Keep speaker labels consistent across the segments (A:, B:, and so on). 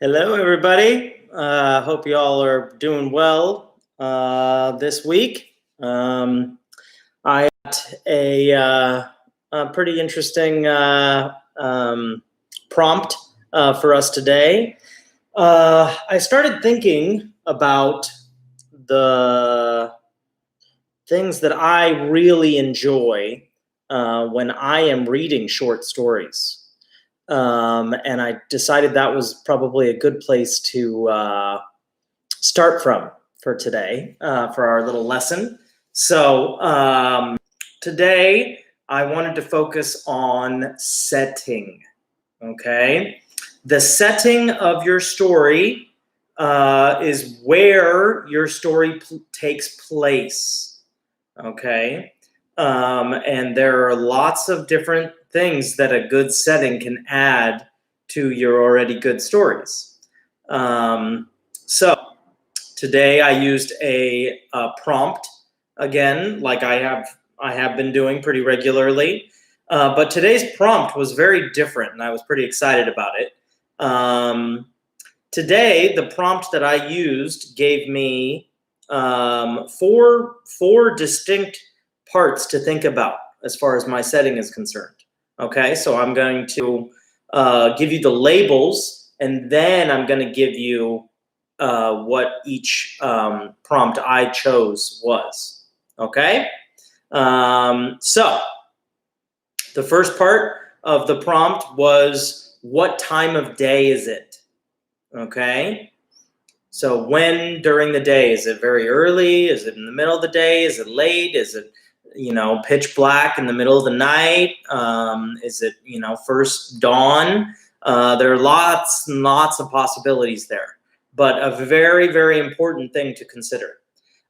A: Hello, everybody. Hope you all are doing well this week. I got a pretty interesting prompt for us today. I started thinking about the things that I really enjoy when I am reading short stories. And I decided that was probably a good place to start from for today, for our little lesson. So today I wanted to focus on setting. Okay. The setting of your story is where your story takes place. Okay. And there are lots of different things that a good setting can add to your already good stories. So today I used a prompt again, like I have been doing pretty regularly. But today's prompt was very different, and I was pretty excited about it. Today, the prompt that I used gave me four distinct parts to think about as far as my setting is concerned. Okay, so I'm going to give you the labels, and then I'm going to give you what each prompt I chose was. Okay, so the first part of the prompt was, what time of day is it? Okay, so when during the day? Is it very early? Is it in the middle of the day? Is it late? Is it, pitch black in the middle of the night? Is it, first dawn? There are lots and lots of possibilities there, but a very, very important thing to consider.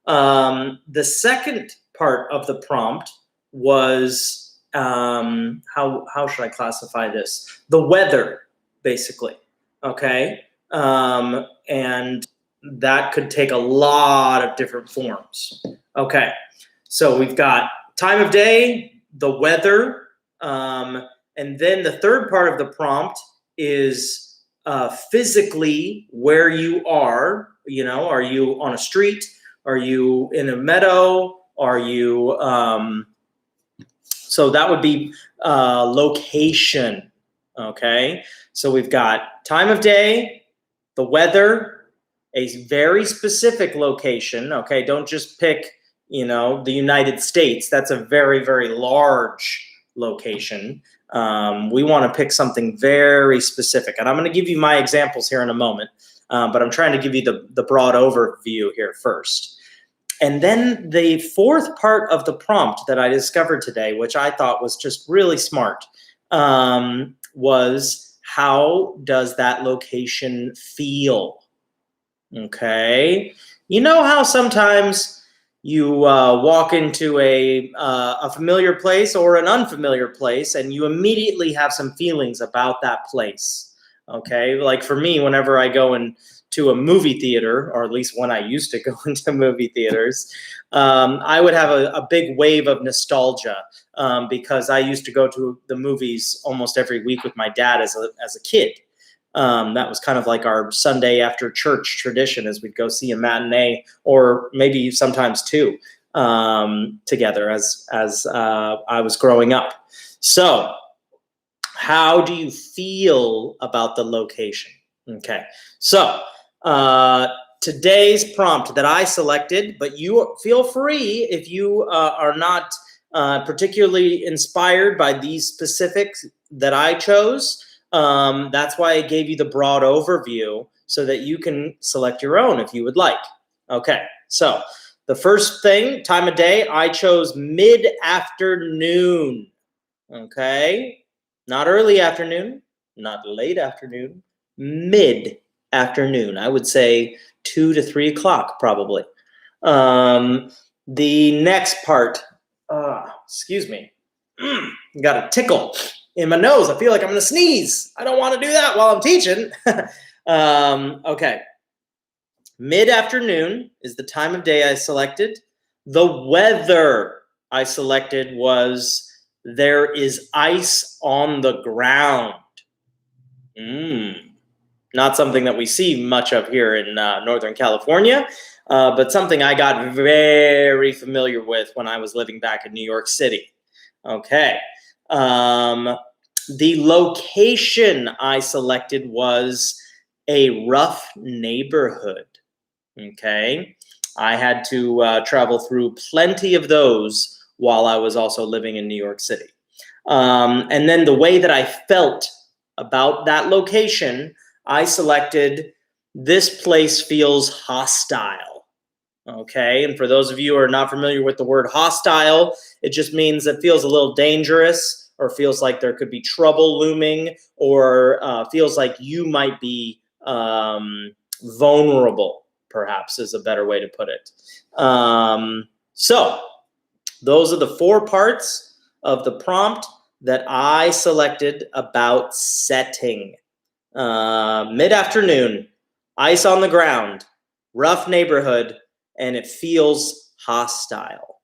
A: The second part of the prompt was, how should I classify this? The weather, basically. Okay. And that could take a lot of different forms. Okay, so we've got time of day, the weather, and then the third part of the prompt is physically where you are. Are you on a street? Are you in a meadow? Are you, so that would be location. Okay, so we've got time of day, the weather, a very specific location. Okay, don't just pick, the United States. That's a very, very large location. We want to pick something very specific. And I'm going to give you my examples here in a moment, but I'm trying to give you the broad overview here first. And then the fourth part of the prompt that I discovered today, which I thought was just really smart, was, how does that location feel? Okay. You know how sometimes you walk into a familiar place or an unfamiliar place, and you immediately have some feelings about that place. Okay. Like for me, whenever I go into a movie theater, or at least when I used to go into movie theaters, I would have a big wave of nostalgia because I used to go to the movies almost every week with my dad as a kid. That was kind of like our Sunday after church tradition, as we'd go see a matinee, or maybe sometimes two, together as I was growing up. So how do you feel about the location? Okay, so today's prompt that I selected, but you feel free, if you are not particularly inspired by these specifics that I chose, that's why I gave you the broad overview, so that you can select your own if you would like. Okay, so the first thing, time of day, I chose mid-afternoon. Okay, not early afternoon, not late afternoon, mid-afternoon. I would say 2 to 3 o'clock probably. The next part, excuse me, got a tickle in my nose. I feel like I'm going to sneeze. I don't want to do that while I'm teaching. Okay. Mid-afternoon is the time of day I selected. The weather I selected was, there is ice on the ground. Not something that we see much of here in Northern California, but something I got very familiar with when I was living back in New York City. Okay. The location I selected was a rough neighborhood. Okay. I had to travel through plenty of those while I was also living in New York City. And then the way that I felt about that location, I selected this place feels hostile. Okay. And for those of you who are not familiar with the word hostile, it just means it feels a little dangerous, or feels like there could be trouble looming, or feels like you might be vulnerable, perhaps is a better way to put it. So those are the 4 parts of the prompt that I selected about setting. Mid-afternoon, ice on the ground, rough neighborhood, and it feels hostile.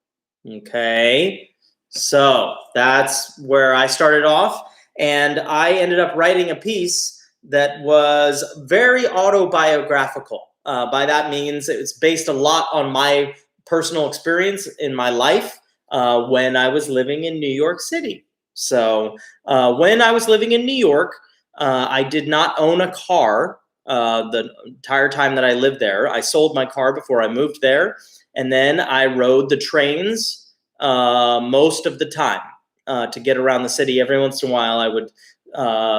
A: Okay, so that's where I started off, and I ended up writing a piece that was very autobiographical. By that means it's based a lot on my personal experience in my life when I was living in New York City. So when I was living in New York, I did not own a car the entire time that I lived there. I sold my car before I moved there, and then I rode the trains most of the time to get around the city. Every once in a while, I would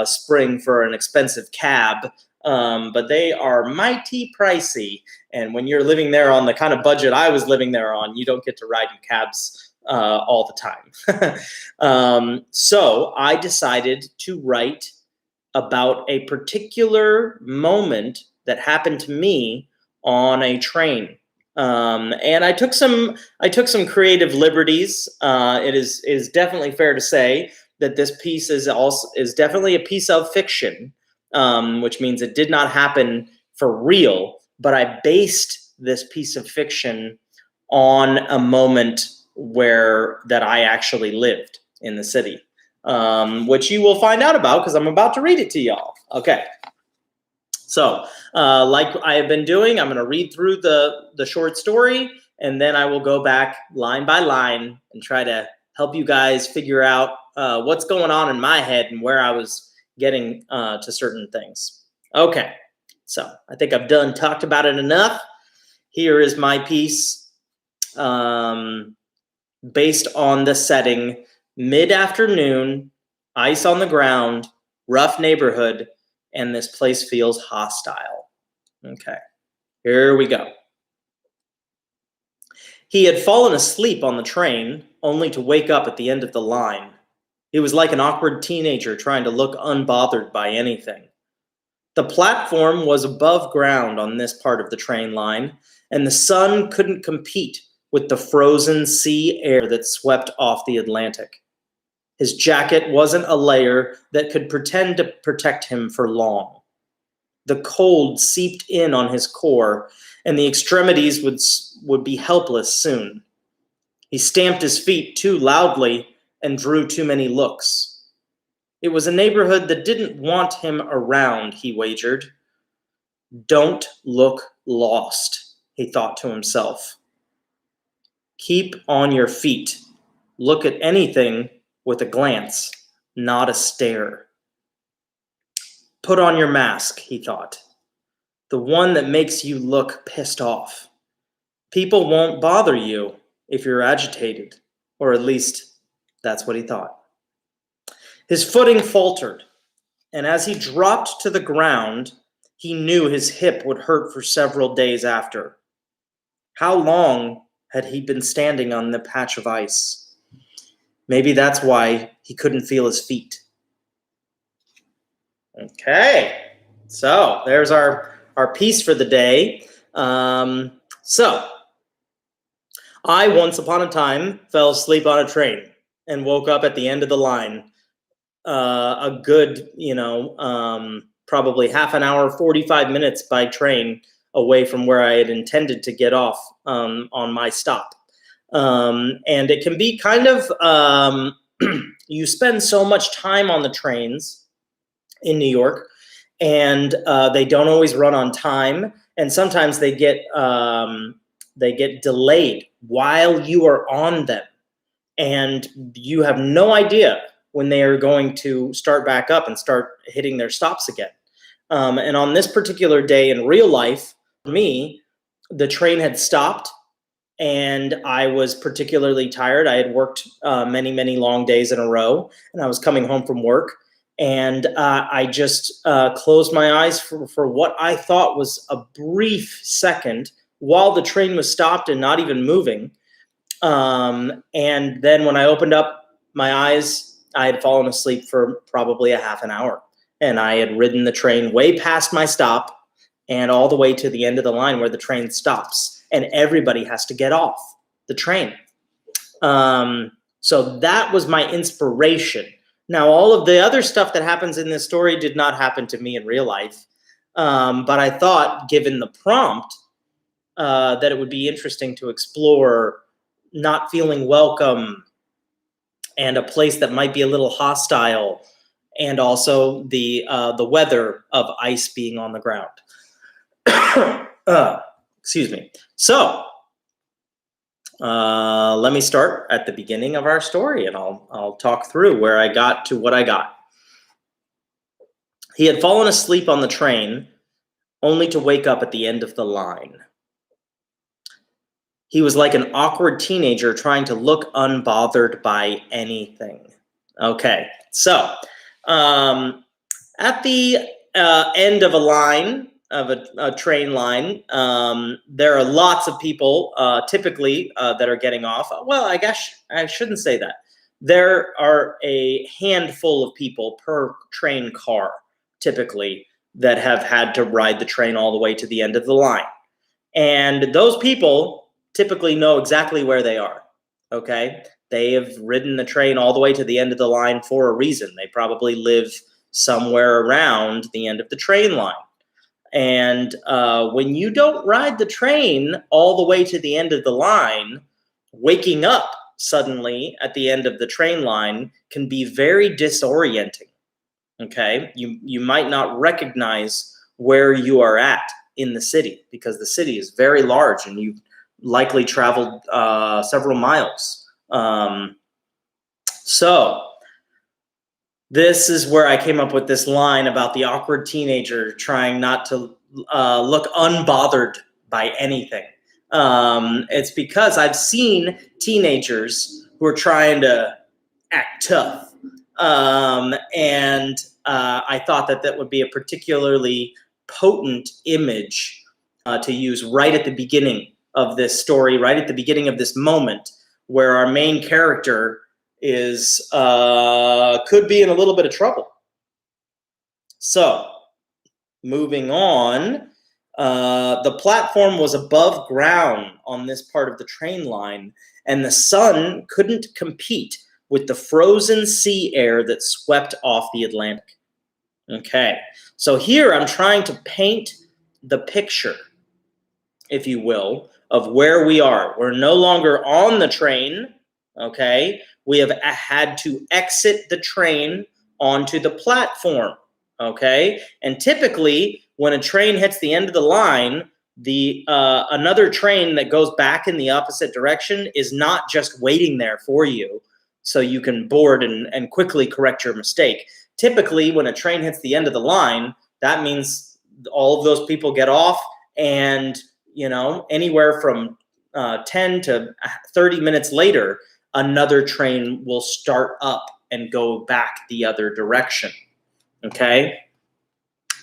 A: spring for an expensive cab, but they are mighty pricey. And when you're living there on the kind of budget I was living there on, you don't get to ride in cabs all the time. So I decided to write about a particular moment that happened to me on a train. And I took some creative liberties. It is definitely fair to say that this piece is definitely a piece of fiction, which means it did not happen for real, but I based this piece of fiction on a moment that I actually lived in the city, which you will find out about because I'm about to read it to y'all. Okay. So like I have been doing, I'm going to read through the short story, and then I will go back line by line and try to help you guys figure out what's going on in my head and where I was getting to certain things. Okay. So I think I've talked about it enough. Here is my piece based on the setting: mid-afternoon, ice on the ground, rough neighborhood, and this place feels hostile. Okay, here we go. He had fallen asleep on the train, only to wake up at the end of the line. He was like an awkward teenager trying to look unbothered by anything. The platform was above ground on this part of the train line, and the sun couldn't compete with the frozen sea air that swept off the Atlantic. His jacket wasn't a layer that could pretend to protect him for long. The cold seeped in on his core, and the extremities would be helpless soon. He stamped his feet too loudly and drew too many looks. It was a neighborhood that didn't want him around, he wagered. Don't look lost, he thought to himself. Keep on your feet. Look at anything with a glance, not a stare. Put on your mask, he thought. The one that makes you look pissed off. People won't bother you if you're agitated, or at least that's what he thought. His footing faltered, and as he dropped to the ground, he knew his hip would hurt for several days after. How long had he been standing on the patch of ice? Maybe that's why he couldn't feel his feet. Okay, so there's our piece for the day. So, I once upon a time fell asleep on a train and woke up at the end of the line. A good, probably half an hour, 45 minutes by train away from where I had intended to get off on my stop. And it can be kind of, you spend so much time on the trains in New York, and they don't always run on time, and sometimes they get delayed while you are on them, and you have no idea when they are going to start back up and start hitting their stops again. And on this particular day in real life, for me, the train had stopped and I was particularly tired. I had worked many, many long days in a row, and I was coming home from work. And I just closed my eyes for what I thought was a brief second while the train was stopped and not even moving. And then when I opened up my eyes, I had fallen asleep for probably a half an hour. And I had ridden the train way past my stop and all the way to the end of the line where the train stops. And everybody has to get off the train. So that was my inspiration. Now, all of the other stuff that happens in this story did not happen to me in real life. But I thought, given the prompt, that it would be interesting to explore not feeling welcome and a place that might be a little hostile, and also the weather of ice being on the ground. Excuse me. So let me start at the beginning of our story, and I'll talk through where I got to what I got. He had fallen asleep on the train, only to wake up at the end of the line. He was like an awkward teenager trying to look unbothered by anything. Okay, so at the end of a line, of a train line, there are lots of people typically that are getting off. Well, I guess I shouldn't say that. There are a handful of people per train car, typically, that have had to ride the train all the way to the end of the line. And those people typically know exactly where they are, okay? They have ridden the train all the way to the end of the line for a reason. They probably live somewhere around the end of the train line. And when you don't ride the train all the way to the end of the line, waking up suddenly at the end of the train line can be very disorienting, okay? You might not recognize where you are at in the city, because the city is very large and you've likely traveled several miles. So this is where I came up with this line about the awkward teenager trying not to look unbothered by anything. It's because I've seen teenagers who are trying to act tough. And I thought that would be a particularly potent image to use right at the beginning of this story, right at the beginning of this moment, where our main character is could be in a little bit of trouble. So, moving on, the platform was above ground on this part of the train line, and the sun couldn't compete with the frozen sea air that swept off the Atlantic. Okay, so here I'm trying to paint the picture, if you will, of where we are. We're no longer on the train, okay? We have had to exit the train onto the platform, okay? And typically, when a train hits the end of the line, another train that goes back in the opposite direction is not just waiting there for you so you can board and quickly correct your mistake. Typically, when a train hits the end of the line, that means all of those people get off, and anywhere from 10 to 30 minutes later, another train will start up and go back the other direction, okay?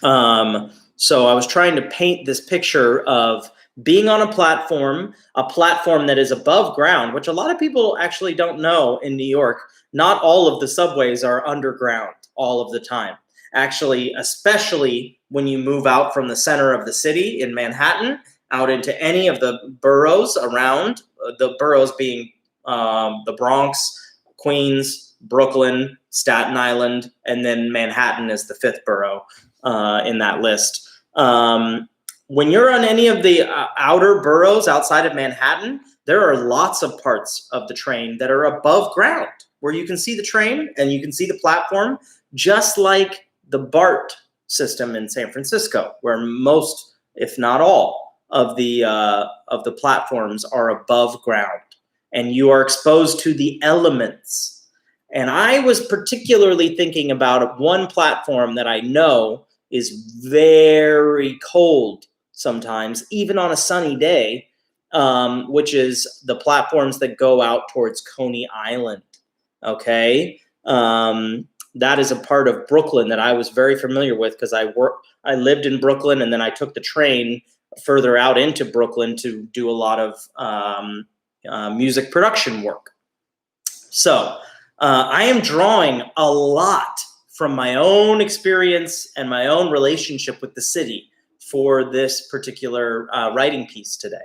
A: So I was trying to paint this picture of being on a platform that is above ground, which a lot of people actually don't know in New York. Not all of the subways are underground all of the time. Actually, especially when you move out from the center of the city in Manhattan, out into any of the boroughs around, the boroughs being the Bronx, Queens, Brooklyn, Staten Island, and then Manhattan is the fifth borough in that list. When you're on any of the outer boroughs outside of Manhattan, there are lots of parts of the train that are above ground where you can see the train and you can see the platform, just like the BART system in San Francisco, where most, if not all, of the platforms are above ground, and you are exposed to the elements. And I was particularly thinking about one platform that I know is very cold sometimes, even on a sunny day, which is the platforms that go out towards Coney Island. Okay, that is a part of Brooklyn that I was very familiar with because I lived in Brooklyn, and then I took the train further out into Brooklyn to do a lot of music production work. So I am drawing a lot from my own experience and my own relationship with the city for this particular writing piece today.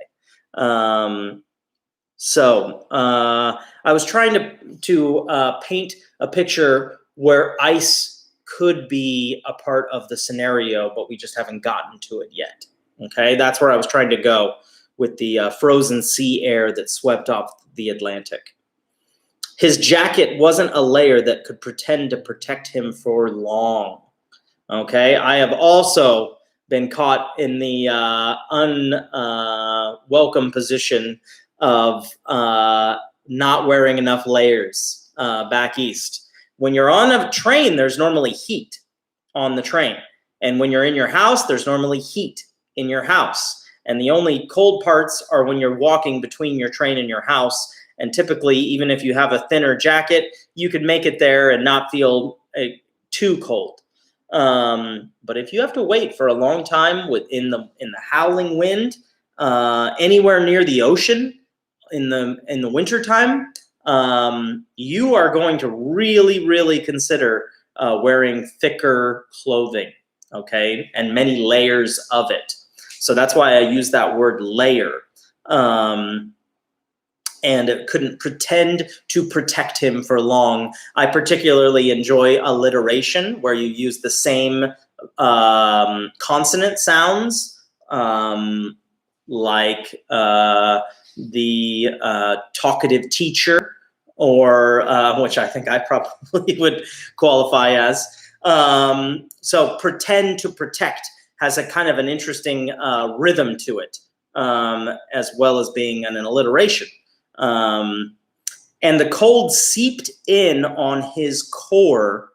A: So I was trying to paint a picture where ice could be a part of the scenario, but we just haven't gotten to it yet. Okay, that's where I was trying to go with the frozen sea air that swept off the Atlantic. His jacket wasn't a layer that could pretend to protect him for long. Okay, I have also been caught in the unwelcome position of not wearing enough layers back east. When you're on a train, there's normally heat on the train. And when you're in your house, there's normally heat in your house. And the only cold parts are when you're walking between your train and your house. And typically, even if you have a thinner jacket, you could make it there and not feel too cold. But if you have to wait for a long time in the howling wind, anywhere near the ocean in the wintertime, you are going to really, really consider wearing thicker clothing, okay, and many layers of it. So that's why I use that word layer. And it couldn't pretend to protect him for long. I particularly enjoy alliteration, where you use the same consonant sounds, like the talkative teacher, or which I think I probably would qualify as. So pretend to protect has a kind of an interesting rhythm to it, as well as being an alliteration. And the cold seeped in on his core,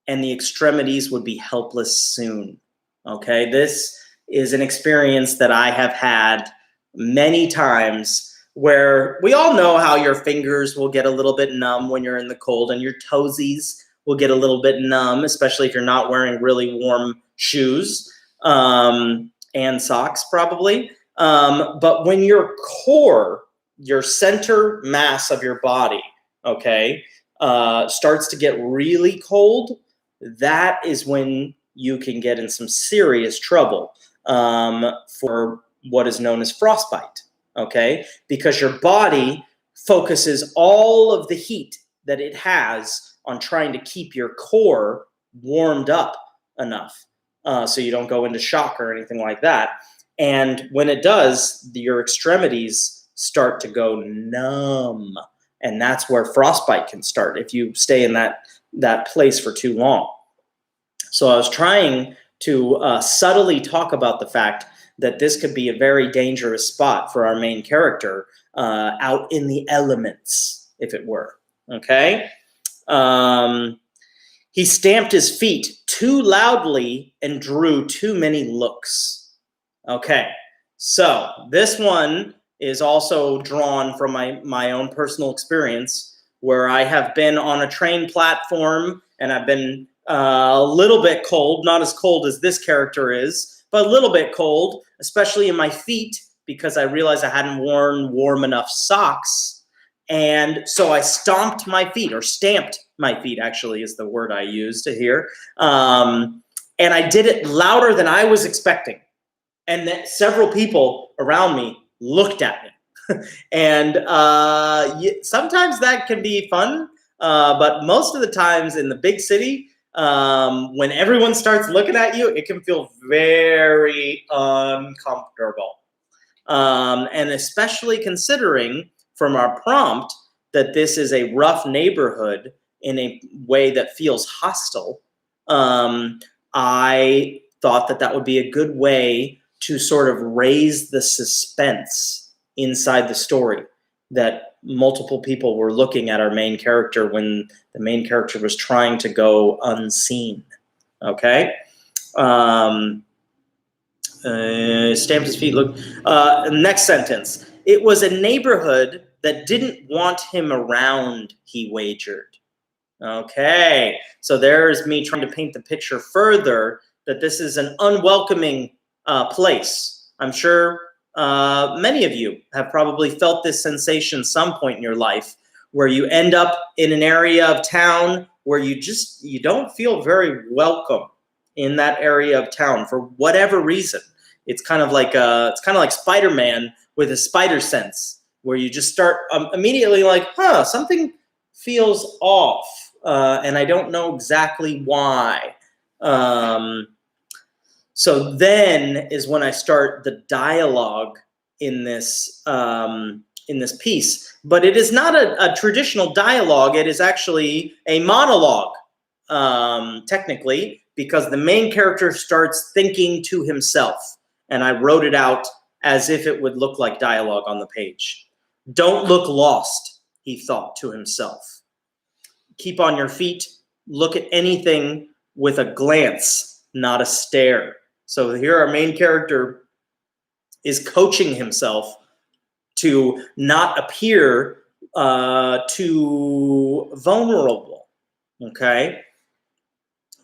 A: and the extremities would be helpless soon. Okay, this is an experience that I have had many times, where we all know how your fingers will get a little bit numb when you're in the cold, and your toesies will get a little bit numb, especially if you're not wearing really warm shoes, and socks probably. But when your core, your center mass of your body, okay, starts to get really cold, that is when you can get in some serious trouble for what is known as frostbite, okay? Because your body focuses all of the heat that it has on trying to keep your core warmed up enough so you don't go into shock or anything like that. And when it does, your extremities start to go numb, and that's where frostbite can start if you stay in that place for too long. So I was trying to subtly talk about the fact that this could be a very dangerous spot for our main character, out in the elements, if it were. Okay? He stamped his feet too loudly and drew too many looks. Okay, so this one is also drawn from my own personal experience, where I have been on a train platform and I've been a little bit cold, not as cold as this character is, but a little bit cold, especially in my feet, because I realized I hadn't worn warm enough socks. And so I stomped my feet, or stamped my feet, actually is the word I used here. And I did it louder than I was expecting. And that several people around me looked at me. And sometimes that can be fun, but most of the times in the big city, when everyone starts looking at you, it can feel very uncomfortable. And especially considering from our prompt that this is a rough neighborhood in a way that feels hostile, I thought that that would be a good way to sort of raise the suspense inside the story, that multiple people were looking at our main character when the main character was trying to go unseen. Okay? Stamped his feet. Look. Next sentence. It was a neighborhood that didn't want him around, he wagered. Okay, so there's me trying to paint the picture further that this is an unwelcoming place. I'm sure many of you have probably felt this sensation some point in your life, where you end up in an area of town where you don't feel very welcome in that area of town for whatever reason. It's kind of like Spider-Man with a spider sense, where you just start immediately like, something feels off, and I don't know exactly why. So then is when I start the dialogue in this piece, but it is not a traditional dialogue. It is actually a monologue, technically, because the main character starts thinking to himself, and I wrote it out as if it would look like dialogue on the page. Don't look lost, he thought to himself. Keep on your feet. Look at anything with a glance, not a stare. So here our main character is coaching himself to not appear too vulnerable, okay?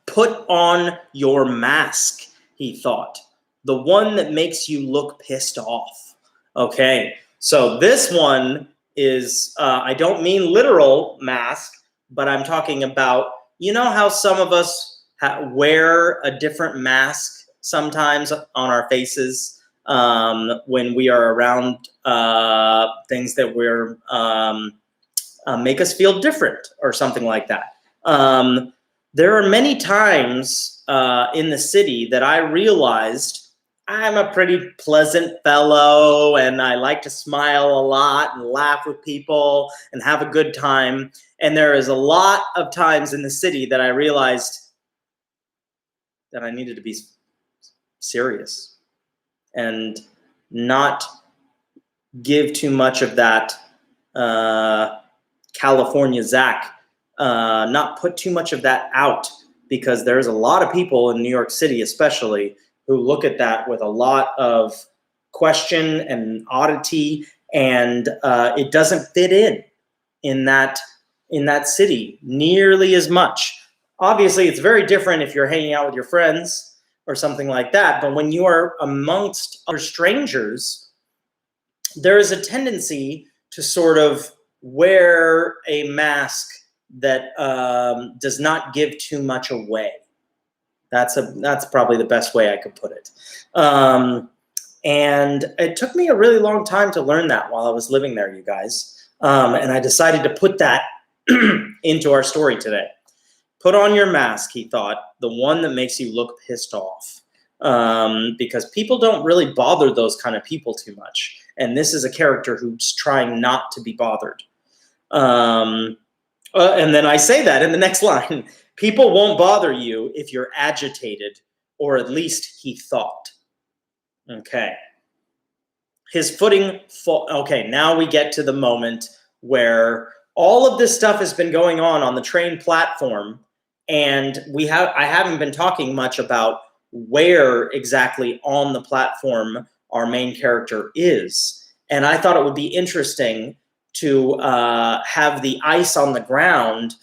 A: Put on your mask, he thought. The one that makes you look pissed off. Okay, so this one is, I don't mean literal mask, but I'm talking about, you know how some of us wear a different mask sometimes on our faces when we are around things that make us feel different or something like that. There are many times in the city that I realized I'm a pretty pleasant fellow, and I like to smile a lot and laugh with people and have a good time. And there is a lot of times in the city that I realized that I needed to be serious and not give too much of that California Zach, not put too much of that out, because there's a lot of people in New York City especially who look at that with a lot of question and oddity, and it doesn't fit in that city nearly as much. Obviously, it's very different if you're hanging out with your friends or something like that, but when you are amongst other strangers, there is a tendency to sort of wear a mask that does not give too much away. That's probably the best way I could put it. And it took me a really long time to learn that while I was living there, you guys. And I decided to put that into our story today. Put on your mask, he thought, the one that makes you look pissed off. Because people don't really bother those kind of people too much. And this is a character who's trying not to be bothered. And then I say that in the next line. People won't bother you if you're agitated, or at least he thought. Okay. His footing, okay, now we get to the moment where all of this stuff has been going on the train platform, and I haven't been talking much about where exactly on the platform our main character is. And I thought it would be interesting to have the ice on the ground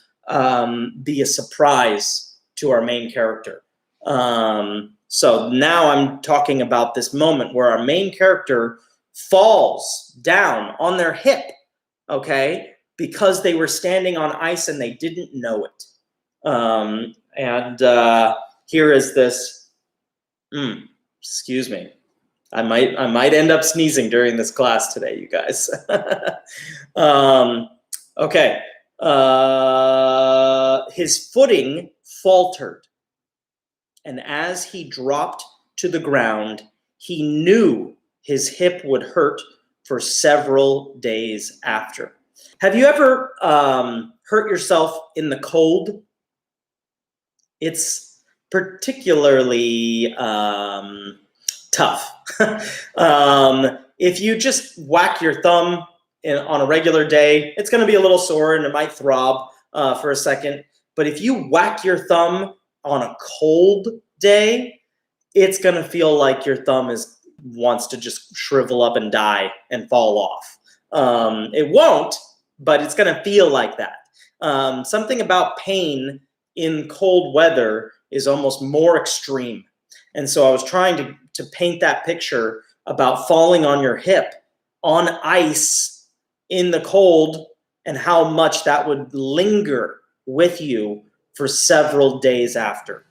A: be a surprise to our main character. So now I'm talking about this moment where our main character falls down on their hip, okay, because they were standing on ice and they didn't know it. Here is this, excuse me. I might end up sneezing during this class today, you guys. Okay. His footing faltered, and as he dropped to the ground, he knew his hip would hurt for several days after. Have you ever hurt yourself in the cold? It's particularly tough. If you just whack your thumb on a regular day, it's going to be a little sore and it might throb for a second. But if you whack your thumb on a cold day, it's going to feel like your thumb wants to just shrivel up and die and fall off. It won't, but it's going to feel like that. Something about pain in cold weather is almost more extreme. And so I was trying to paint that picture about falling on your hip on ice in the cold and how much that would linger with you for several days after.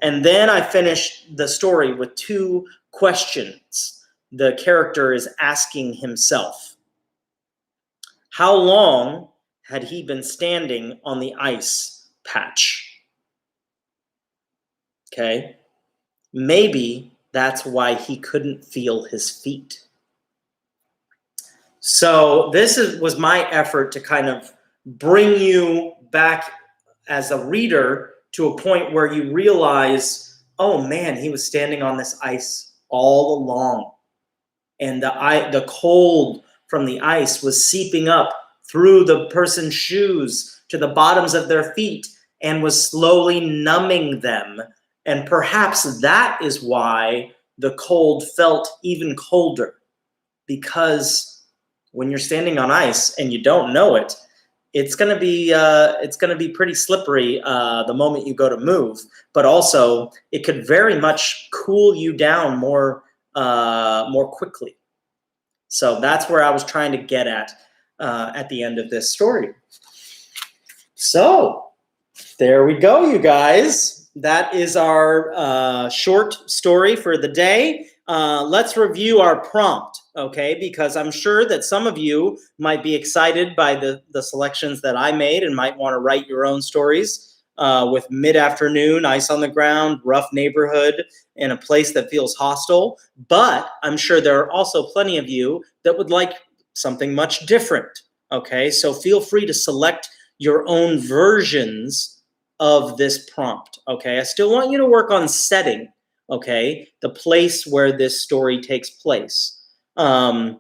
A: And then I finished the story with 2 questions the character is asking himself. How long had he been standing on the ice patch? Okay. Maybe that's why he couldn't feel his feet. So this was my effort to kind of bring you back as a reader to a point where you realize, oh man, he was standing on this ice all along. And the cold from the ice was seeping up through the person's shoes to the bottoms of their feet and was slowly numbing them. And perhaps that is why the cold felt even colder, because when you're standing on ice and you don't know it, it's going to be pretty slippery the moment you go to move. But also, it could very much cool you down more quickly. So that's where I was trying to get at the end of this story. So there we go, you guys. That is our short story for the day. Let's review our prompt, okay? Because I'm sure that some of you might be excited by the selections that I made and might want to write your own stories with mid-afternoon, ice on the ground, rough neighborhood, in a place that feels hostile. But I'm sure there are also plenty of you that would like something much different, okay? So feel free to select your own versions of this prompt, okay? I still want you to work on setting, okay? The place where this story takes place. But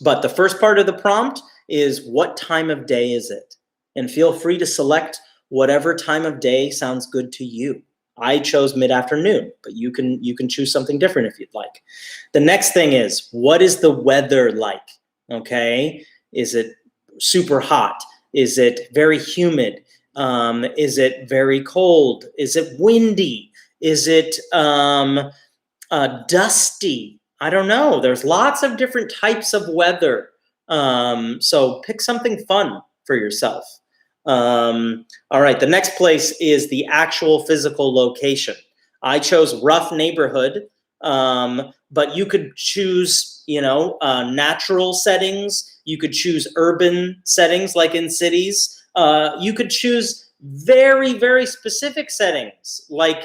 A: the first part of the prompt is, what time of day is it? And feel free to select whatever time of day sounds good to you. I chose mid-afternoon, but you can choose something different if you'd like. The next thing is, what is the weather like? Okay? Is it super hot? Is it very humid? Is it very cold? Is it windy? Is it dusty? I don't know. There's lots of different types of weather. So pick something fun for yourself. All right, the next place is the actual physical location. I chose rough neighborhood, but you could choose, natural settings. You could choose urban settings like in cities. You could choose very, very specific settings like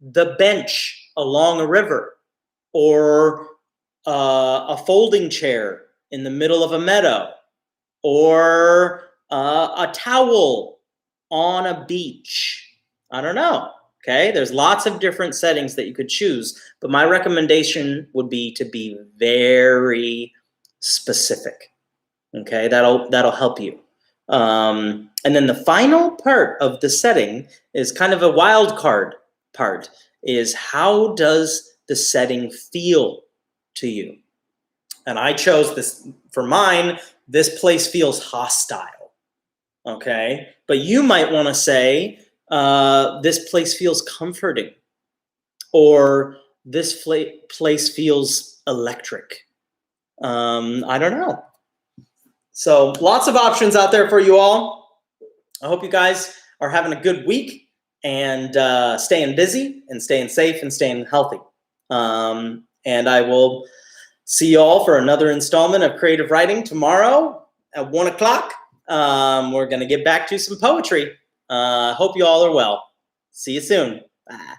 A: the bench along a river, or a folding chair in the middle of a meadow, or a towel on a beach. I don't know. Okay, there's lots of different settings that you could choose, but my recommendation would be to be very specific. Okay, that'll help you. And then the final part of the setting is kind of a wild card part, is how does the setting feel to you? And I chose this for mine. This place feels hostile. Okay, but you might want to say, this place feels comforting, or this place feels electric. I don't know. So lots of options out there for you all. I hope you guys are having a good week and staying busy and staying safe and staying healthy. And I will see you all for another installment of Creative Writing tomorrow at 1 o'clock. We're going to get back to some poetry. Hope you all are well. See you soon. Bye.